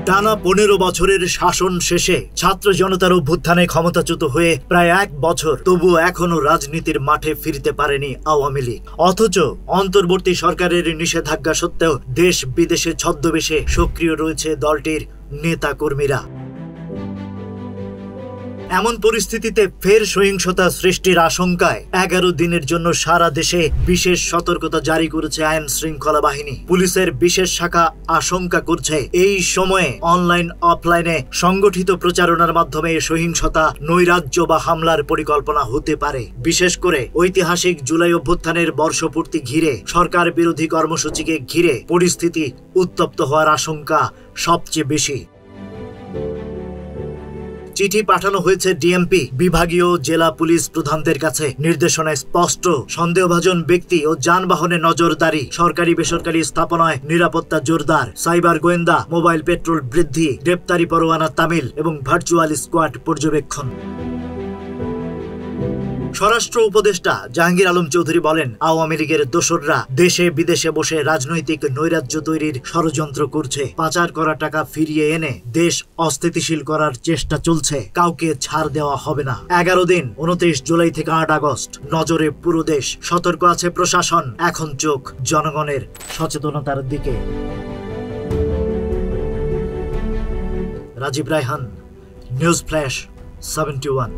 টানা 15 বছরের শাসন শেষে ছাত্র জনতার অভ্যুত্থানে ক্ষমতাচ্যুত হয়ে প্রায় 1 বছর, তবুও এখনো রাজনীতির মাঠে ফিরতে পারেনি আওয়ামী লীগ। অথচ অন্তর্বর্তী সরকারের নিষেধাজ্ঞা সত্ত্বেও দেশ বিদেশে ছদ্মবেশে সক্রিয় রয়েছে দলটির নেতা কর্মীরা। এমন পরিস্থিতিতে ফের সহিংসতা সৃষ্টির আশঙ্কায় 11 দিনের জন্য সারা দেশে বিশেষ সতর্কতা জারি করেছে আইন শৃঙ্খলা বাহিনী। পুলিশের বিশেষ শাখা আশঙ্কা করছে এই সময়ে অনলাইন অফলাইনে সংগঠিত প্রচারণার মাধ্যমে সহিংসতা, নৈরাজ্য বা হামলার পরিকল্পনা হতে পারে। বিশেষ করে ঐতিহাসিক জুলাই অভ্যুত্থানের বর্ষপূর্তি ঘিরে সরকার বিরোধী কর্মসূচিকে ঘিরে পরিস্থিতি উত্তপ্ত হওয়ার আশঙ্কা সবচেয়ে বেশি। চিঠি পাঠানো হয়েছে ডিএমপি বিভাগীয় জেলা পুলিশ প্রধানদের কাছে। নির্দেশনায় স্পষ্ট, সন্দেহভাজন ব্যক্তি ও যানবাহনে নজরদারি, সরকারি বেসরকারি স্থাপনায় নিরাপত্তা জোরদার, সাইবার গোয়েন্দা, মোবাইল পেট্রোল বৃদ্ধি, গ্রেপ্তারি পরোয়ানা তামিল এবং ভার্চুয়াল স্কোয়াড পর্যবেক্ষণ। স্বরাষ্ট্র উপদেষ্টা জাহাঙ্গীর আলম চৌধুরী বলেন, আওয়ামী লীগের দোসররা দেশে বিদেশে বসে রাজনৈতিক নৈরাজ্য তৈরির ষড়যন্ত্র করছে। পাচার করা টাকা ফিরিয়ে এনে দেশ অস্থিতিশীল করার চেষ্টা চলছে। কাউকে ছাড় দেওয়া হবে না। 11 দিন 29 জুলাই থেকে 8 আগস্ট, নজরে পুরো দেশ। সতর্ক আছে প্রশাসন। এখন চোখ জনগণের সচেতনতার দিকে। Rajib Raihan, news flash 71।